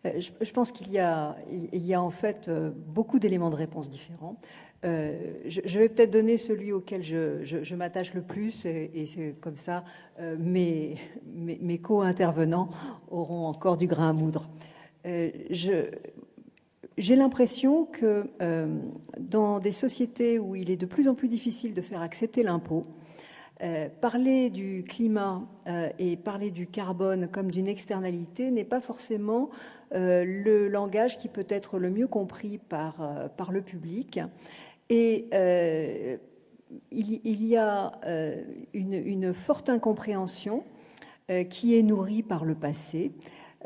Je pense il y a en fait beaucoup d'éléments de réponse différents. Je vais peut-être donner celui auquel je m'attache le plus, et c'est comme ça, mes co-intervenants auront encore du grain à moudre. J'ai l'impression que dans des sociétés où il est de plus en plus difficile de faire accepter l'impôt, parler du climat et parler du carbone comme d'une externalité n'est pas forcément le langage qui peut être le mieux compris par le public. Et il y a une forte incompréhension qui est nourrie par le passé.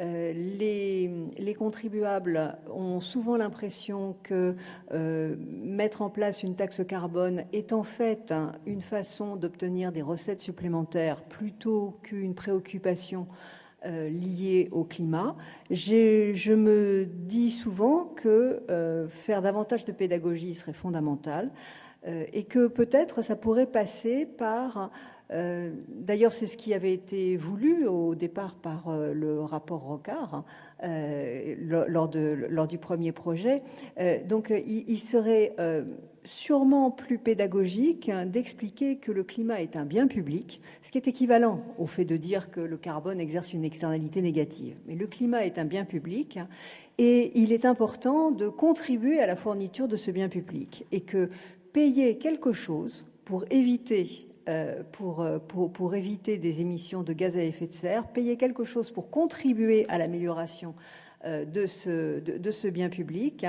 Les contribuables ont souvent l'impression que mettre en place une taxe carbone est en fait une façon d'obtenir des recettes supplémentaires plutôt qu'une préoccupation liée au climat. Je me dis souvent que faire davantage de pédagogie serait fondamental et que peut-être ça pourrait passer par... D'ailleurs, c'est ce qui avait été voulu au départ par le rapport Rocard lors du premier projet. Donc, il serait sûrement plus pédagogique d'expliquer que le climat est un bien public, ce qui est équivalent au fait de dire que le carbone exerce une externalité négative. Mais le climat est un bien public et il est important de contribuer à la fourniture de ce bien public et que payer quelque chose pour éviter des émissions de gaz à effet de serre, payer quelque chose pour contribuer à l'amélioration de ce bien public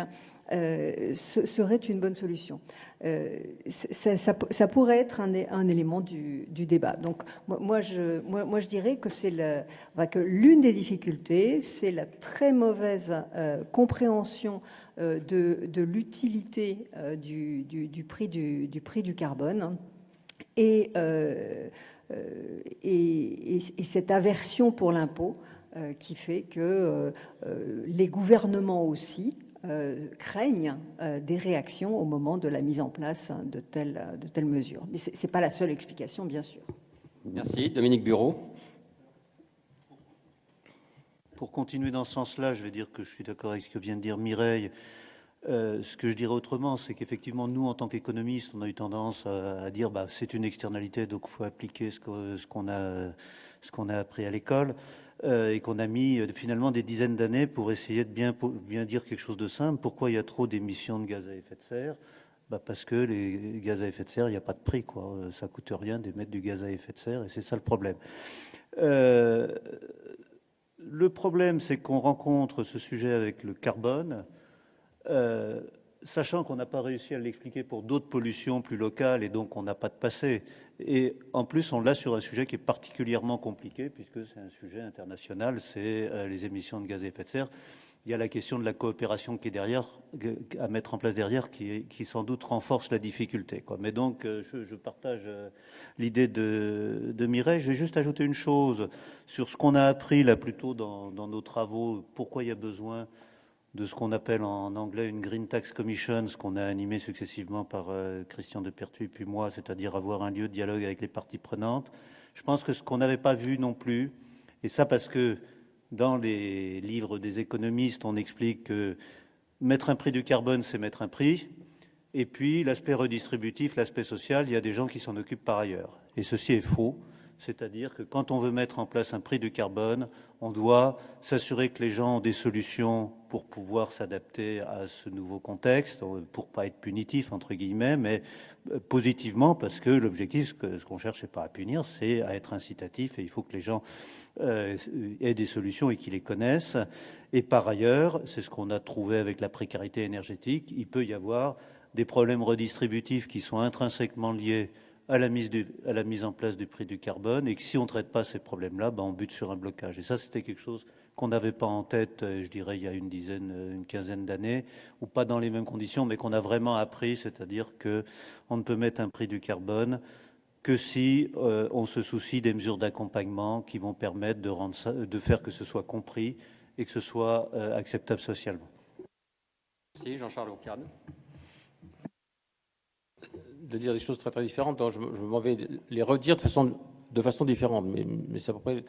serait une bonne solution. Ça pourrait être un élément du débat. Donc moi je dirais que l'une des difficultés, c'est la très mauvaise compréhension de l'utilité du prix du carbone. Et cette aversion pour l'impôt qui fait que les gouvernements aussi craignent des réactions au moment de la mise en place de telles mesures. Mais ce n'est pas la seule explication, bien sûr. Merci. Dominique Bureau. Pour continuer dans ce sens-là, je vais dire que je suis d'accord avec ce que vient de dire Mireille. Ce que je dirais autrement, c'est qu'effectivement, nous, en tant qu'économistes, on a eu tendance à dire c'est une externalité, donc il faut appliquer ce qu'on a appris à l'école et qu'on a mis finalement des dizaines d'années pour essayer de bien dire quelque chose de simple. Pourquoi il y a trop d'émissions de gaz à effet de serre ? Parce que les gaz à effet de serre, il n'y a pas de prix, quoi. Ça coûte rien d'émettre du gaz à effet de serre et c'est ça le problème. Le problème, c'est qu'on rencontre ce sujet avec le carbone, sachant qu'on n'a pas réussi à l'expliquer pour d'autres pollutions plus locales et donc on n'a pas de passé. Et en plus, on l'a sur un sujet qui est particulièrement compliqué puisque c'est un sujet international, c'est les émissions de gaz à effet de serre. Il y a la question de la coopération qui est derrière, à mettre en place derrière, qui sans doute renforce la difficulté, quoi. Mais donc, je partage l'idée de Mireille. Je vais juste ajouter une chose sur ce qu'on a appris là plutôt dans nos travaux. Pourquoi il y a besoin de ce qu'on appelle en anglais une Green Tax Commission, ce qu'on a animé successivement par Christian Depertuis puis moi, c'est-à-dire avoir un lieu de dialogue avec les parties prenantes. Je pense que ce qu'on n'avait pas vu non plus, et ça parce que dans les livres des économistes, on explique que mettre un prix du carbone, c'est mettre un prix, et puis l'aspect redistributif, l'aspect social, il y a des gens qui s'en occupent par ailleurs. Et ceci est faux. C'est-à-dire que quand on veut mettre en place un prix du carbone, on doit s'assurer que les gens ont des solutions pour pouvoir s'adapter à ce nouveau contexte, pour pas être punitif, entre guillemets, mais positivement, parce que l'objectif, ce qu'on cherche, c'est pas à punir, c'est à être incitatif, et il faut que les gens aient des solutions et qu'ils les connaissent. Et par ailleurs, c'est ce qu'on a trouvé avec la précarité énergétique, il peut y avoir des problèmes redistributifs qui sont intrinsèquement liés à la mise en place du prix du carbone, et que si on ne traite pas ces problèmes-là, on bute sur un blocage. Et ça, c'était quelque chose qu'on n'avait pas en tête, je dirais, il y a une quinzaine d'années, ou pas dans les mêmes conditions, mais qu'on a vraiment appris, c'est-à-dire qu'on ne peut mettre un prix du carbone que si on se soucie des mesures d'accompagnement qui vont permettre de faire que ce soit compris et que ce soit acceptable socialement. Merci, Jean-Charles Ocade. De dire des choses très très différentes, donc je m'en vais les redire de façon de façon différente, mais c'est à peu près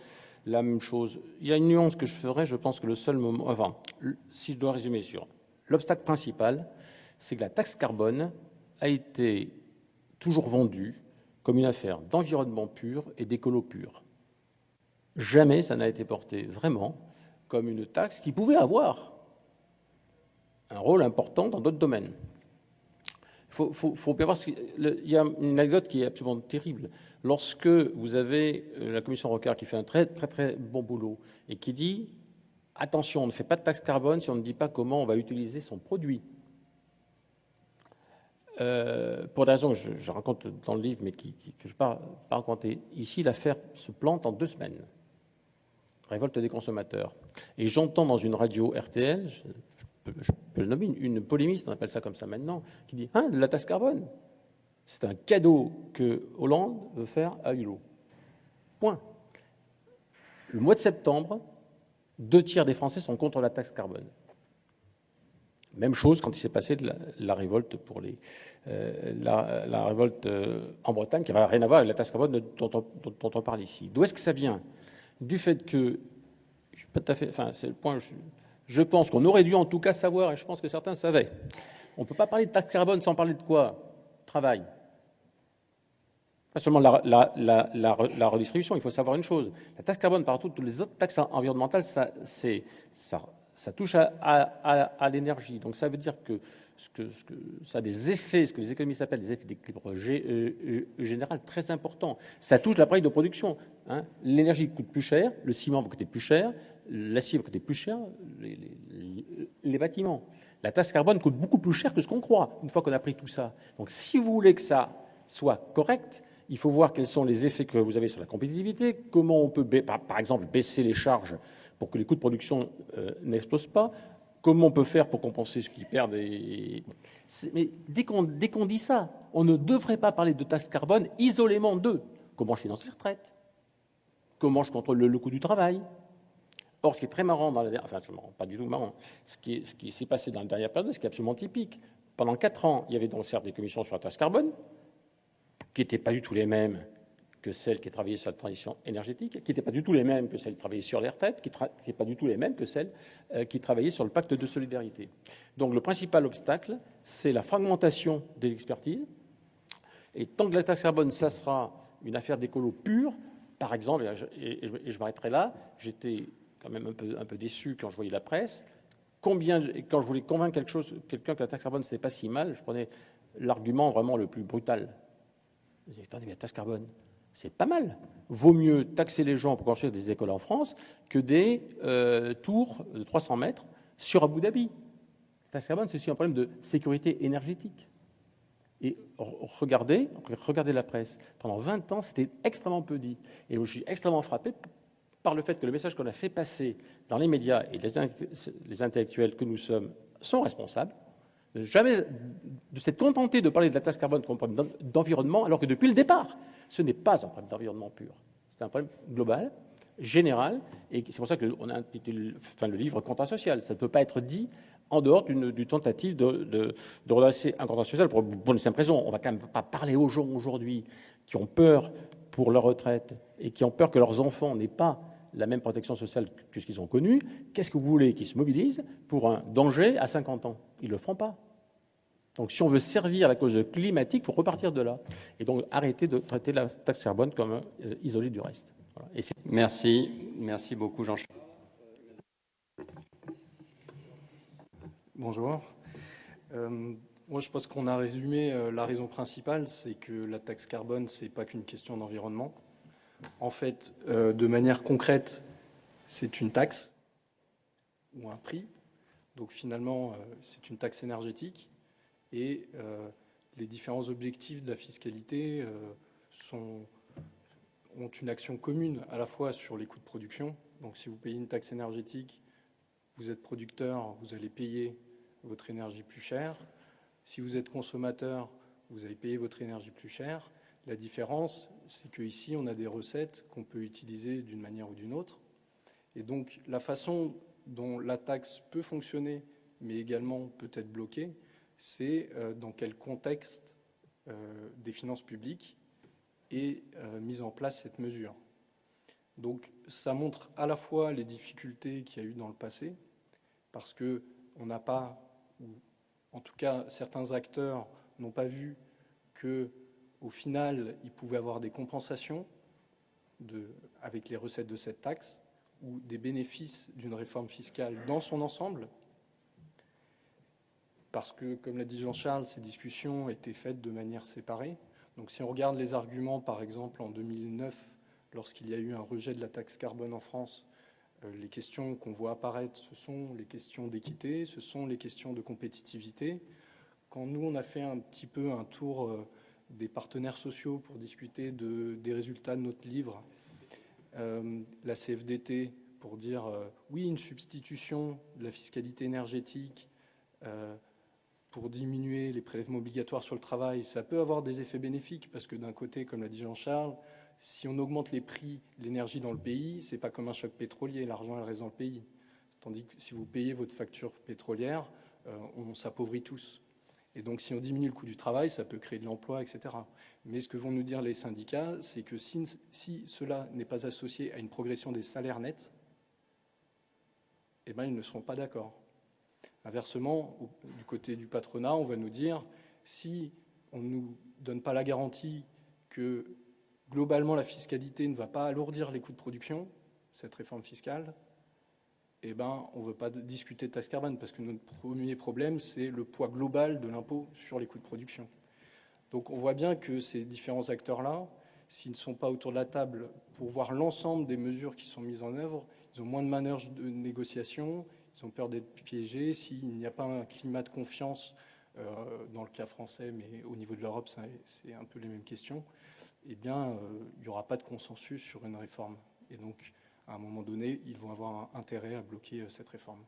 la même chose. Il y a une nuance que je ferai, je pense que le seul moment... Enfin, si je dois résumer sur l'obstacle principal, c'est que la taxe carbone a été toujours vendue comme une affaire d'environnement pur et d'écolo pur. Jamais ça n'a été porté vraiment comme une taxe qui pouvait avoir un rôle important dans d'autres domaines. Faut bien voir il y a une anecdote qui est absolument terrible. Lorsque vous avez la commission Rocard qui fait un très, très, très bon boulot et qui dit « Attention, on ne fait pas de taxe carbone si on ne dit pas comment on va utiliser son produit ». Pour des raisons que je raconte dans le livre, mais que je ne vais pas raconter. Ici, l'affaire se plante en 2 semaines. Révolte des consommateurs. Et j'entends dans une radio RTL, je peux le nommer, une polémiste, on appelle ça comme ça maintenant, qui dit « Hein, la taxe carbone, c'est un cadeau que Hollande veut faire à Hulot. » Point. Le mois de septembre, 2/3 des Français sont contre la taxe carbone. Même chose quand il s'est passé de la révolte pour la révolte en Bretagne, qui n'avait rien à voir avec la taxe carbone dont on parle ici. D'où est-ce que ça vient? Du fait que, je suis pas tout à fait, enfin c'est le point, je pense qu'on aurait dû en tout cas savoir, et je pense que certains savaient, on ne peut pas parler de taxe carbone sans parler de quoi? Travail. Pas seulement la redistribution, il faut savoir une chose. La taxe carbone, par toutes les autres taxes environnementales, ça touche à l'énergie. Donc ça veut dire que ça a des effets, ce que les économistes appellent des effets d'équilibre général très importants. Ça touche l'appareil de production. Hein. L'énergie coûte plus cher, le ciment va coûter plus cher, l'acier va coûter plus cher, les bâtiments. La taxe carbone coûte beaucoup plus cher que ce qu'on croit, une fois qu'on a pris tout ça. Donc si vous voulez que ça soit correct, il faut voir quels sont les effets que vous avez sur la compétitivité, comment on peut, par exemple, baisser les charges pour que les coûts de production n'explosent pas, comment on peut faire pour compenser ce qu'ils perdent. Mais dès qu'on dit ça, on ne devrait pas parler de taxe carbone isolément d'eux. Comment je finance les retraites? Comment je contrôle le coût du travail? Or, ce qui est très marrant, enfin, c'est marrant, pas du tout marrant, ce qui s'est passé dans la dernière période, ce qui est absolument typique, pendant 4 ans, il y avait donc certes des commissions sur la taxe carbone, qui n'étaient pas du tout les mêmes que celles qui travaillaient sur la transition énergétique, qui n'étaient pas du tout les mêmes que celles qui travaillaient sur les retraites, qui n'étaient pas du tout les mêmes que celles qui travaillaient sur le pacte de solidarité. Donc le principal obstacle, c'est la fragmentation des expertises. Et tant que la taxe carbone, ça sera une affaire d'écolo pure, par exemple, et je m'arrêterai là, j'étais quand même un peu déçu quand je voyais la presse. Quand je voulais convaincre quelqu'un que la taxe carbone, ce n'est pas si mal, je prenais l'argument vraiment le plus brutal. Je disais, attendez, mais la taxe carbone, c'est pas mal. Vaut mieux taxer les gens pour construire des écoles en France que des tours de 300 mètres sur Abu Dhabi. La taxe carbone, c'est aussi un problème de sécurité énergétique. Et regardez la presse. Pendant 20 ans, c'était extrêmement peu dit. Et je suis extrêmement frappé par le fait que le message qu'on a fait passer dans les médias et les intellectuels que nous sommes sont responsables, jamais de s'être contenté de parler de la taxe carbone comme un problème d'environnement, alors que depuis le départ, ce n'est pas un problème d'environnement pur. C'est un problème global, général, et c'est pour ça qu'on a intitulé le livre « Contrat social ». Ça ne peut pas être dit en dehors d'une tentative de redresser un contrat social pour bonne et simple raison. On ne va quand même pas parler aux gens aujourd'hui qui ont peur pour leur retraite et qui ont peur que leurs enfants n'aient pas la même protection sociale que ce qu'ils ont connu. Qu'est-ce que vous voulez qu'ils se mobilisent pour un danger à 50 ans? Ils ne le feront pas. Donc si on veut servir la cause climatique, il faut repartir de là. Et donc arrêter de traiter la taxe carbone comme isolée du reste. Voilà. Merci beaucoup Jean-Charles. Bonjour. Moi, je pense qu'on a résumé la raison principale, c'est que la taxe carbone, c'est pas qu'une question d'environnement. En fait, de manière concrète, c'est une taxe ou un prix. Donc finalement, c'est une taxe énergétique. Et les différents objectifs de la fiscalité ont une action commune à la fois sur les coûts de production. Donc si vous payez une taxe énergétique, vous êtes producteur, vous allez payer votre énergie plus cher. Si vous êtes consommateur, vous allez payer votre énergie plus cher. La différence, c'est qu'ici, on a des recettes qu'on peut utiliser d'une manière ou d'une autre. Et donc, la façon dont la taxe peut fonctionner, mais également peut être bloquée, c'est dans quel contexte des finances publiques ait mis en place cette mesure. Donc ça montre à la fois les difficultés qu'il y a eu dans le passé, parce qu'on n'a pas, ou en tout cas certains acteurs n'ont pas vu qu'au final, il pouvait avoir des compensations avec les recettes de cette taxe, ou des bénéfices d'une réforme fiscale dans son ensemble, parce que, comme l'a dit Jean-Charles, ces discussions étaient faites de manière séparée. Donc si on regarde les arguments, par exemple, en 2009, lorsqu'il y a eu un rejet de la taxe carbone en France, les questions qu'on voit apparaître, ce sont les questions d'équité, ce sont les questions de compétitivité. Quand nous, on a fait un petit peu un tour des partenaires sociaux pour discuter des résultats de notre livre, la CFDT, pour dire oui, une substitution de la fiscalité énergétique pour diminuer les prélèvements obligatoires sur le travail, ça peut avoir des effets bénéfiques, parce que d'un côté, comme l'a dit Jean-Charles, si on augmente les prix de l'énergie dans le pays, c'est pas comme un choc pétrolier, l'argent elle reste dans le pays. Tandis que si vous payez votre facture pétrolière, on s'appauvrit tous. Et donc si on diminue le coût du travail, ça peut créer de l'emploi, etc. Mais ce que vont nous dire les syndicats, c'est que si cela n'est pas associé à une progression des salaires nets, eh ben, ils ne seront pas d'accord. Inversement, du côté du patronat, on va nous dire, si on ne nous donne pas la garantie que globalement la fiscalité ne va pas alourdir les coûts de production, cette réforme fiscale, eh ben, on ne veut pas discuter de taxe carbone, parce que notre premier problème, c'est le poids global de l'impôt sur les coûts de production. Donc on voit bien que ces différents acteurs-là, s'ils ne sont pas autour de la table pour voir l'ensemble des mesures qui sont mises en œuvre, ils ont moins de manœuvres de négociation, ils ont peur d'être piégés. S'il n'y a pas un climat de confiance, dans le cas français, mais au niveau de l'Europe, c'est un peu les mêmes questions, eh bien, il n'y aura pas de consensus sur une réforme. Et donc, à un moment donné, ils vont avoir intérêt à bloquer cette réforme.